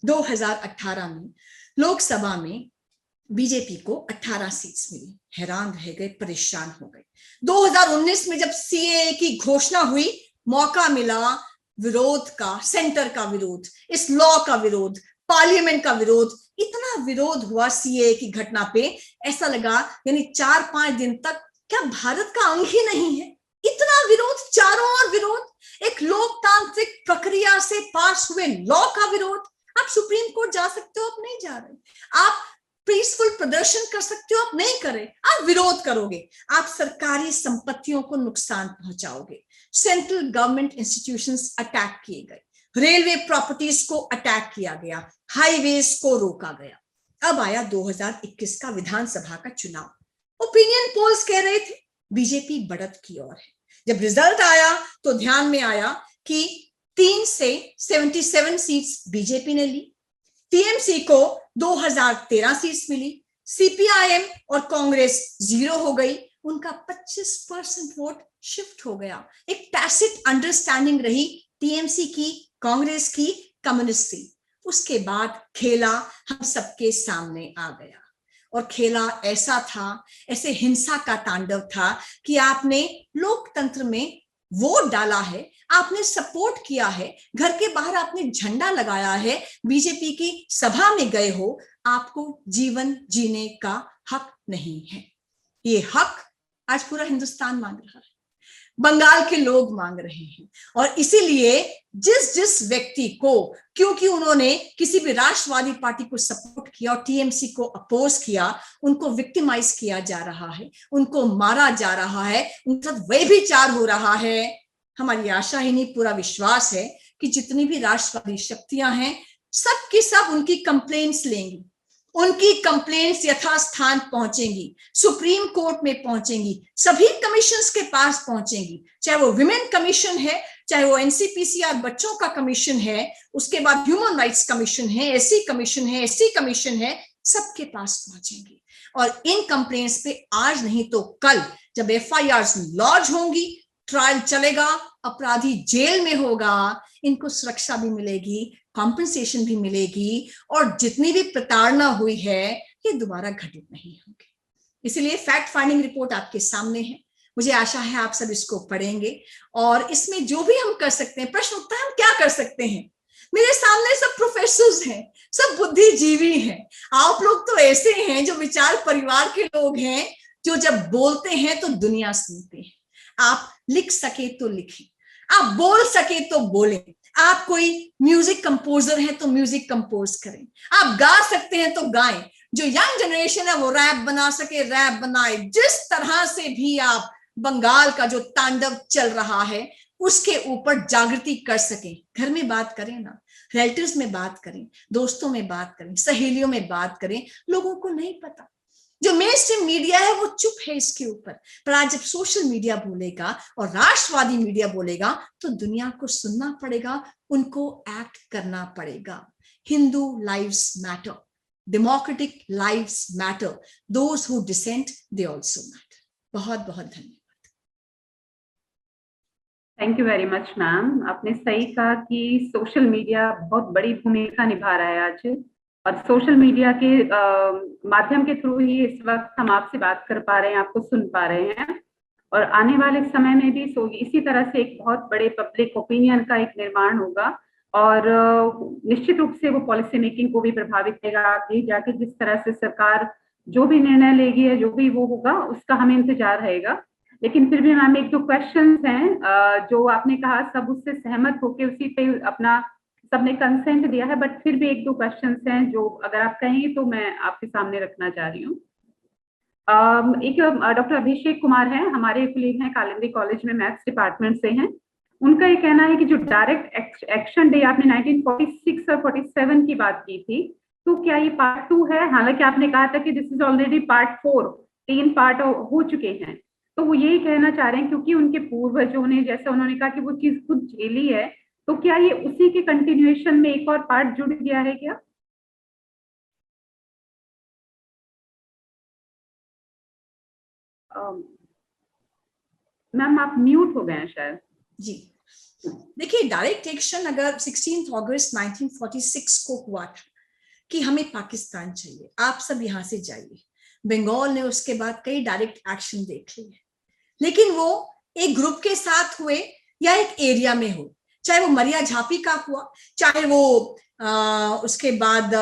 2018 में लोकसभा में बीजेपी को 18 सीट्स मिली। हैरान रह गए, परेशान हो गए। 2019 में जब सीएए की घोषणा हुई, मौका मिला विरोध का, सेंटर का विरोध, इस लॉ का विरोध, पार्लियामेंट का विरोध। इतना विरोध हुआ सीएए की घटना पे, ऐसा लगा यानी 4-5 दिन तक क्या भारत का अंग ही नहीं है। इतना विरोध, चारों ओर विरोध, एक लोकतांत्रिक प्रक्रिया से पास हुए लॉ का विरोध। आप सुप्रीम कोर्ट जा सकते हो, आप नहीं जा रहे। आप पीसफुल प्रदर्शन कर सकते हो, आप नहीं करे, आप विरोध करोगे, आप सरकारी संपत्तियों को नुकसान पहुंचाओगे। सेंट्रल गवर्नमेंट इंस्टीट्यूशंस अटैक किए गए, रेलवे प्रॉपर्टीज को अटैक किया गया, हाईवेज को रोका गया। अब आया 2021 का विधानसभा का चुनाव। ओपिनियन पोल्स कह रहे थे बीजेपी बढ़त की ओर है। जब रिजल्ट आया तो ध्यान में आया कि 3 से 77 सीट्स बीजेपी ने ली, टीएमसी को 2013 सीट्स मिली, सीपीआईएम और कांग्रेस 0 हो गई, उनका 25% वोट शिफ्ट हो गया। एक टैसिट अंडरस्टैंडिंग रही टीएमसी की, कांग्रेस की, कम्युनिस्ट की। उसके बाद खेला हम सबके सामने आ गया, और खेला ऐसा था, ऐसे हिंसा का तांडव था कि आपने लोकतंत्र में वोट डाला है, आपने सपोर्ट किया है, घर के बाहर आपने झंडा लगाया है, बीजेपी की सभा में गए हो, आपको जीवन जीने का हक नहीं है। ये हक आज पूरा हिंदुस्तान मांग रहा है, बंगाल के लोग मांग रहे हैं। और इसीलिए जिस जिस व्यक्ति को, क्योंकि उन्होंने किसी भी राष्ट्रवादी पार्टी को सपोर्ट किया और टीएमसी को अपोज किया, उनको विक्टिमाइज किया जा रहा है, उनको मारा जा रहा है, उनके साथ व्यभिचार हो रहा है। हमारी आशा ही नहीं, पूरा विश्वास है कि जितनी भी राष्ट्रवादी शक्तियां हैं, सब की सब उनकी कंप्लेंट्स लेंगी, उनकी कंप्लेंट्स यथास्थान पहुंचेंगी, सुप्रीम कोर्ट में पहुंचेंगी, सभी कमीशंस के पास पहुंचेंगी, चाहे वो विमेन कमीशन है, चाहे वो एनसीपीसीआर बच्चों का कमीशन है, उसके बाद ह्यूमन राइट्स कमीशन है, एससी कमीशन है, एससी कमीशन है, सबके पास पहुंचेंगी। और इन कंप्लेंट्स पे आज नहीं तो कल जब एफआईआर लॉन्च होंगी, ट्रायल चलेगा, अपराधी जेल में होगा, इनको सुरक्षा भी मिलेगी, कॉम्पेंसेशन भी मिलेगी, और जितनी भी प्रताड़ना हुई है ये दोबारा घटित नहीं होगी। इसलिए फैक्ट फाइंडिंग रिपोर्ट आपके सामने है, मुझे आशा है आप सब इसको पढ़ेंगे, और इसमें जो भी हम कर सकते हैं, प्रश्न उठता है हम क्या कर सकते हैं। मेरे सामने सब प्रोफेसर्स हैं, सब बुद्धिजीवी हैं, आप लोग तो ऐसे हैं जो विचार परिवार के लोग हैं, जो जब बोलते हैं तो दुनिया सुनती है। आप लिख सके तो लिखें, आप बोल सके तो बोलें, आप कोई म्यूजिक कंपोजर हैं तो म्यूजिक कंपोज करें, आप गा सकते हैं तो गाएं, जो यंग जनरेशन है वो रैप बना सके, रैप बनाए। जिस तरह से भी आप बंगाल का जो तांडव चल रहा है उसके ऊपर जागृति कर सकें, घर में बात करें ना, रिलेटिव्स में बात करें, दोस्तों में बात करें, सहेलियों में बात करें। लोगों को नहीं पता, जो मेन स्ट्रीम मीडिया है वो चुप है इसके ऊपर। पर आज जब सोशल मीडिया बोलेगा और राष्ट्रवादी मीडिया बोलेगा तो दुनिया को सुनना पड़ेगा, उनको एक्ट करना पड़ेगा। Hindu lives matter, democratic lives matter, those who dissent they also matter. बहुत बहुत धन्यवाद। Thank you very much ma'am. आपने सही कहा कि सोशल मीडिया बहुत बड़ी भूमिका निभा रहा है आज, और सोशल मीडिया के माध्यम के थ्रू ही इस वक्त हम आपसे बात कर पा रहे हैं, आपको सुन पा रहे हैं, और आने वाले समय में भी इसी तरह से एक बहुत बड़े पब्लिक ओपिनियन का एक निर्माण होगा, और निश्चित रूप से वो पॉलिसी मेकिंग को भी प्रभावित करेगा। आगे जाके जिस तरह से सरकार जो भी निर्णय लेगी है, जो भी वो होगा, उसका हमें इंतजार रहेगा। लेकिन फिर भी मैम एक दो क्वेश्चंस हैं जो आपने कहा सब उससे सहमत होकर उसी पे अपना सबने कंसेंट दिया है, बट फिर भी एक दो क्वेश्चंस हैं जो अगर आप कहेंगे तो मैं आपके सामने रखना चाह रही हूँ। एक डॉक्टर अभिषेक कुमार हैं, हमारे कुलीग हैं, कालिंदी कॉलेज में मैथ्स डिपार्टमेंट से हैं। उनका ये कहना है कि जो डायरेक्ट एक्शन डे आपने 1946 और 47 की बात की थी, तो क्या ये पार्ट 2 है? हालांकि आपने कहा था कि this is already part 4, 3 part हो चुके हैं। तो वो यही कहना चाह रहे हैं क्योंकि उनके पूर्वजों ने, जैसा उन्होंने कहा कि वो चीज खुद झेली है, तो क्या ये उसी के कंटिन्यूएशन में एक और पार्ट जुड़ गया है क्या? मैम आप म्यूट हो गए हैं शायद। जी देखिए, डायरेक्ट एक्शन अगर 16 अगस्त 1946 को हुआ था कि हमें पाकिस्तान चाहिए, आप सब यहां से जाइए, बंगाल ने उसके बाद कई डायरेक्ट एक्शन देख लिए, लेकिन वो एक ग्रुप के साथ हुए या एक एरिया में हो, चाहे वो मरिया झापी का हुआ, चाहे वो उसके बाद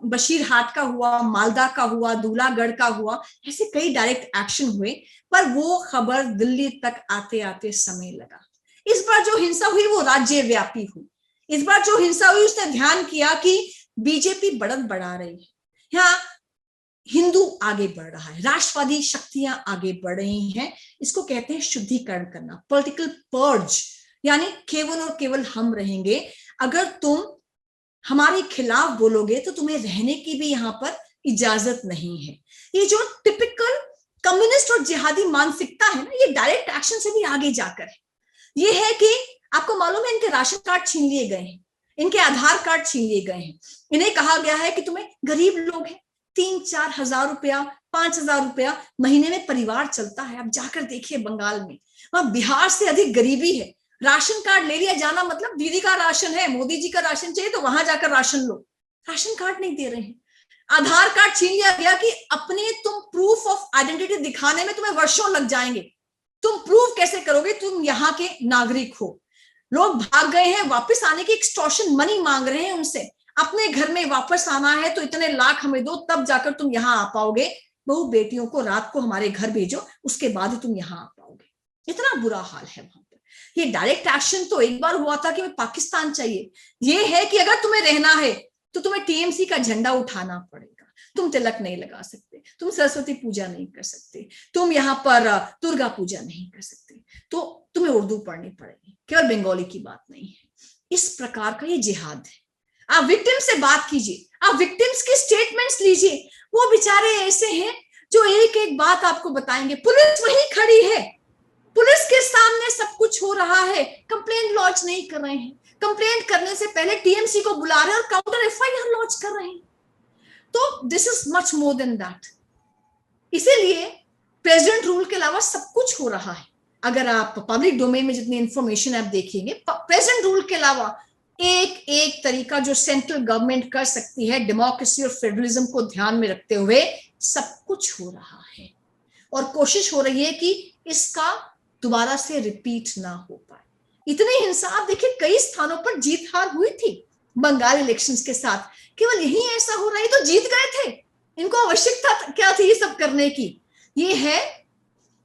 बशीर हाट का हुआ, मालदा का हुआ, दूलागढ़ का हुआ, ऐसे कई डायरेक्ट एक्शन हुए, पर वो खबर दिल्ली तक आते आते समय लगा। इस बार जो हिंसा हुई वो राज्य व्यापी हुई। इस बार जो हिंसा हुई उसने ध्यान किया कि बीजेपी बढ़त बढ़ा रही है, यहाँ हिंदू आगे बढ़ रहा है, राष्ट्रवादी शक्तियां आगे बढ़ रही हैं। इसको कहते हैं शुद्धिकरण करना, पॉलिटिकल पर्ज, यानी केवल और केवल हम रहेंगे। अगर तुम हमारे खिलाफ बोलोगे तो तुम्हें रहने की भी यहाँ पर इजाजत नहीं है। ये जो टिपिकल कम्युनिस्ट और जिहादी मानसिकता है ना, ये डायरेक्ट एक्शन से भी आगे जाकर है। ये है कि आपको मालूम है इनके राशन कार्ड छीन लिए गए हैं, इनके आधार कार्ड छीन लिए गए हैं, इन्हें कहा गया है कि तुम्हें, गरीब लोग हैं, 3-4 हजार रुपया, 5,000 रुपया महीने में परिवार चलता है। आप जाकर देखिए बंगाल में, वहां बिहार से अधिक गरीबी है। राशन कार्ड ले लिया जाना मतलब दीदी का राशन है, मोदी जी का राशन चाहिए तो वहां जाकर राशन लो, राशन कार्ड नहीं दे रहे हैं। आधार कार्ड छीन लिया गया कि अपने तुम प्रूफ ऑफ आइडेंटिटी दिखाने में तुम्हें वर्षों लग जाएंगे, तुम प्रूफ कैसे करोगे तुम यहाँ के नागरिक हो। लोग भाग गए हैं, वापस आने की एक्सटॉर्शन मनी मांग रहे हैं उनसे, अपने घर में वापस आना है तो इतने लाख हमें दो, तब जाकर तुम यहाँ आ पाओगे, बहू बेटियों को रात को हमारे घर भेजो, उसके बाद ही तुम यहाँ आ पाओगे। इतना बुरा हाल है वहां पर। ये डायरेक्ट एक्शन तो एक बार हुआ था कि मैं पाकिस्तान चाहिए, ये है कि अगर तुम्हें रहना है तो तुम्हें टीएमसी का झंडा उठाना पड़ेगा, तुम तिलक नहीं लगा सकते, तुम सरस्वती पूजा नहीं कर सकते, तुम यहाँ पर दुर्गा पूजा नहीं कर सकते, तो तुम्हें उर्दू पढ़नी पड़ेगी, केवल बंगाली की बात नहीं है। इस प्रकार का ये जिहाद है। आप विक्टिम से बात कीजिए, आप विक्टिम्स की स्टेटमेंट्स लीजिए, वो बेचारे ऐसे हैं जो एक एक बात आपको बताएंगे। पुलिस वहीं खड़ी है, पुलिस के सामने सब कुछ हो रहा है, कंप्लेंट लॉन्च नहीं कर रहे हैं, कंप्लेंट करने से पहले टीएमसी को बुला रहे हैं और काउंटर एफआईआर लॉन्च कर रहे हैं। तो this is much more than that. इसीलिए प्रेसिडेंट रूल के अलावा सब कुछ हो रहा है। अगर आप पब्लिक डोमेन में जितनी इंफॉर्मेशन आप देखेंगे, प्रेसिडेंट रूल के अलावा एक एक तरीका जो सेंट्रल गवर्नमेंट कर सकती है डेमोक्रेसी और फेडरलिज्म को ध्यान में रखते हुए, सब कुछ हो रहा है और कोशिश हो रही है कि इसका दोबारा से रिपीट ना हो पाए। इतनी हिंसा आप देखिए, कई स्थानों पर जीत हार हुई थी बंगाल इलेक्शंस के साथ, केवल यही ऐसा हो रहा है तो जीत गए थे, इनको आवश्यकता क्या थी ये सब करने की? ये है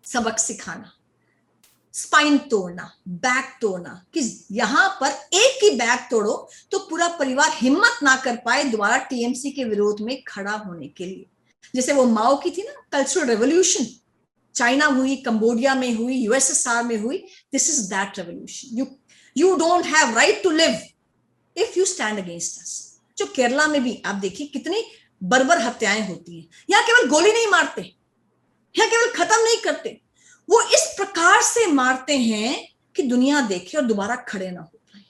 सबक सिखाना, स्पाइन तोड़ना, बैक तोड़ना, कि यहां पर एक की बैक तोड़ो तो पूरा परिवार हिम्मत ना कर पाए दोबारा टीएमसी के विरोध में खड़ा होने के लिए। जैसे वो माओ की थी ना कल्चरल रेवोल्यूशन, चाइना हुई, कंबोडिया में हुई, यूएसएसआर में हुई, this is that revolution. You don't have right to live if you stand against us. जो केरला में भी आप देखिए कितनी बर्बर हत्याएं होती हैं, यहाँ केवल गोली नहीं मारते, यहाँ केवल खत्म नहीं करते, वो इस प्रकार से मारते हैं कि दुनिया देखे और दोबारा खड़े ना हो पाए।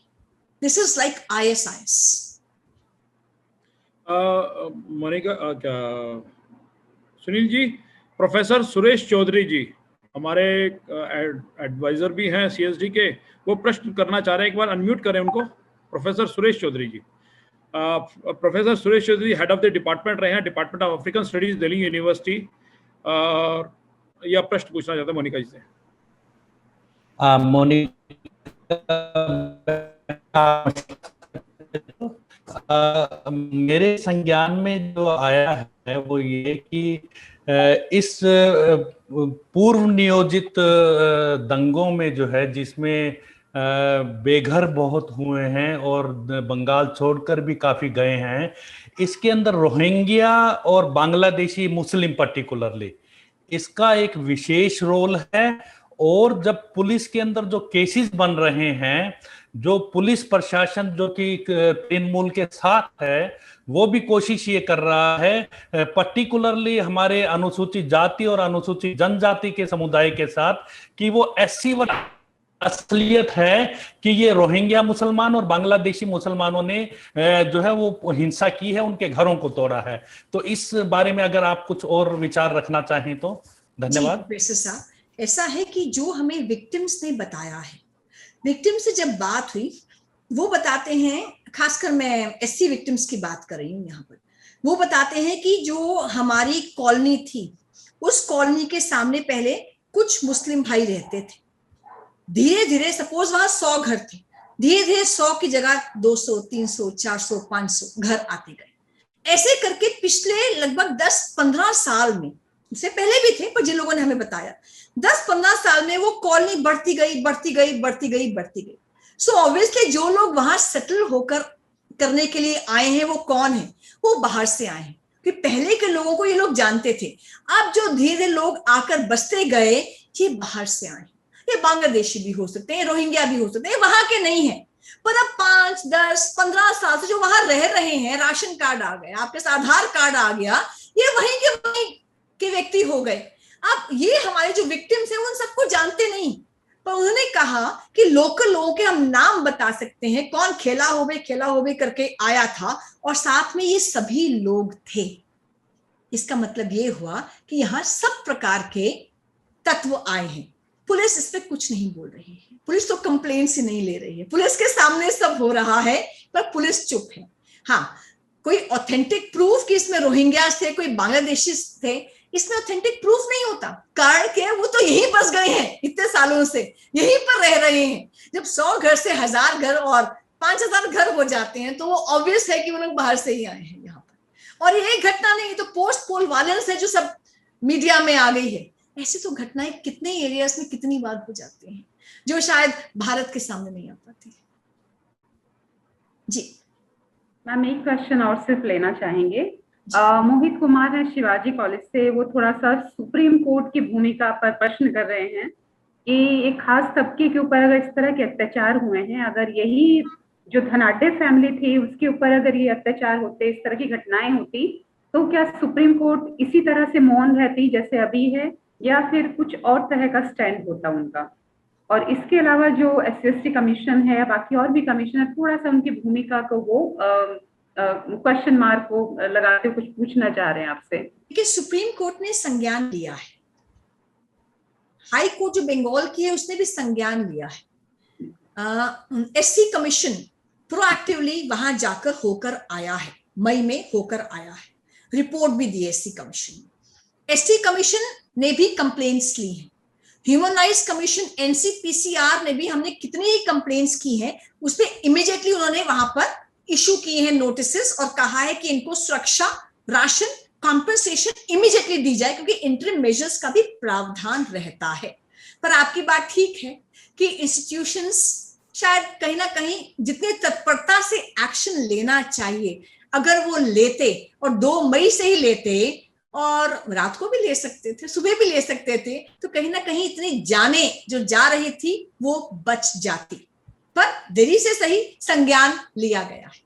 This is like ISIS। Monika, क्या सुनील जी, प्रोफेसर सुरेश चौधरी जी हमारे एडवाइजर भी हैं CSD के, वो प्रश्न करना चाह रहे हैं, एक बार अनम्यूट करें उनको। Professor Suresh Chaudhary ji. Professor Suresh Chaudhary head of the department रहे हैं, department of African studies, Delhi university. यह प्रश्न पूछना चाहता है मोनिका जी से। मेरे संज्ञान में जो आया है वो ये कि इस पूर्व नियोजित दंगों में जो है, जिसमें बेघर बहुत हुए हैं और बंगाल छोड़कर भी काफी गए हैं, इसके अंदर रोहिंग्या और बांग्लादेशी मुस्लिम पर्टिकुलरली इसका एक विशेष रोल है। और जब पुलिस के अंदर जो केसेस बन रहे हैं, जो पुलिस प्रशासन जो कि तृणमूल के साथ है, वो भी कोशिश ये कर रहा है पर्टिकुलरली हमारे अनुसूचित जाति और अनुसूचित जनजाति के समुदाय के साथ, कि वो ऐसी असलियत है कि ये रोहिंग्या मुसलमान और बांग्लादेशी मुसलमानों ने जो है वो हिंसा की है, उनके घरों को तोड़ा है। तो इस बारे में अगर आप कुछ और विचार रखना चाहें तो धन्यवाद। ऐसा है कि जो हमें विक्टिम्स ने बताया है, विक्टिम से जब बात हुई, वो बताते हैं, खासकर मैं SC विक्टिम्स की बात कर रही हूँ यहाँ पर, वो बताते हैं कि जो हमारी कॉलोनी थी, उस कॉलोनी के सामने पहले कुछ मुस्लिम भाई रहते थे। धीरे धीरे सपोज वहां 100 घर थे, धीरे धीरे 100 की जगह 200, 300, 400, 500 घर आते गए। ऐसे करके पिछले लगभग 10-15 साल में, उससे पहले भी थे पर जिन लोगों ने हमें बताया, 10-15 साल में वो कॉलोनी बढ़ती गई, बढ़ती गई, बढ़ती गई, बढ़ती गई। सो ऑब्वियसली जो लोग वहां सेटल होकर करने के लिए आए हैं वो कौन है? वो बाहर से आए हैं, कि पहले के लोगों को ये लोग जानते थे। अब जो धीरे धीरे लोग आकर बसते गए, ये बाहर से आए, ये बांग्लादेशी भी हो सकते हैं, रोहिंग्या भी हो सकते हैं, वहां के नहीं है। पर अब 5, 10, 15 साल से जो वहां रह रहे हैं, राशन कार्ड आ गया, आपके आधार कार्ड आ गया, ये वहीं के व्यक्ति हो गए। अब ये हमारे जो विक्टिम्स हैं उन सबको जानते नहीं, पर उन्होंने कहा कि लोकल लोगों के हम नाम बता सकते हैं, कौन खेला होवे करके आया था, और साथ में ये सभी लोग थे। इसका मतलब ये हुआ कि यहाँ सब प्रकार के तत्व आए हैं। पुलिस इस पे कुछ नहीं बोल रही है, पुलिस तो कंप्लेंट ही नहीं ले रही है, पुलिस के सामने सब हो रहा है, पर पुलिस चुप है। हाँ, कोई ऑथेंटिक प्रूफ कि इसमें रोहिंग्या थे, कोई बांग्लादेशी थे, इसमें ऑथेंटिक प्रूफ नहीं होता। कारण क्या है? वो तो यहीं बस गए हैं, इतने सालों से यहीं पर रह रहे हैं। जब 100 घर से 1000 घर और 5000 घर हो जाते हैं, तो वो ऑब्वियस है कि वो लोग बाहर से ही आए हैं यहाँ पर। और ये घटना नहीं, तो पोस्ट पोल वायलेंस है जो सब मीडिया में आ गई है। ऐसी तो घटनाएं कितने एरियाज में कितनी बार हो जाती हैं, जो शायद भारत के सामने नहीं आ पाती। जी मैम, एक क्वेश्चन और सिर्फ लेना चाहेंगे। मोहित कुमार है शिवाजी कॉलेज से, वो थोड़ा सा सुप्रीम कोर्ट की भूमिका पर प्रश्न कर रहे हैं कि एक खास तबके के ऊपर अगर इस तरह के अत्याचार हुए हैं, अगर यही जो धनाढ्य फैमिली थी उसके ऊपर अगर ये अत्याचार होते, इस तरह की घटनाएं होती, तो क्या सुप्रीम कोर्ट इसी तरह से मौन रहती जैसे अभी है, या फिर कुछ और तरह का स्टैंड होता उनका? और इसके अलावा जो SC कमीशन है या बाकी और भी कमीशन है, थोड़ा सा उनकी भूमिका को वो क्वेश्चन मार्क को लगाते हुए कुछ पूछना चाह रहे हैं आपसे। कि सुप्रीम कोर्ट ने संज्ञान लिया है, हाई कोर्ट जो बंगाल की है उसने भी संज्ञान लिया है। SC कमीशन प्रोएक्टिवली वहां जाकर होकर आया है, मई में होकर आया है, रिपोर्ट भी दी SC कमीशन ने। ST कमीशन ने भी कंप्लेंट्स ली हैं, ह्यूमन राइट्स कमीशन NCPCR ने भी, हमने कितनी ही कंप्लेंट्स की हैं, उस पर इमीडिएटली उन्होंने वहां पर इशू किए हैं नोटिसेस और कहा है कि इनको सुरक्षा, राशन, कॉम्पेंसेशन इमीडिएटली दी जाए, क्योंकि इंटरिम मेजर्स का भी प्रावधान रहता है। पर आपकी बात ठीक है कि इंस्टीट्यूशंस शायद कहीं ना कहीं जितने तत्परता से एक्शन लेना चाहिए, अगर वो लेते और 2 मई से ही लेते, और रात को भी ले सकते थे, सुबह भी ले सकते थे, तो कहीं ना कहीं इतनी जाने जो जा रही थी वो बच जाती, पर देरी से सही संज्ञान लिया गया है।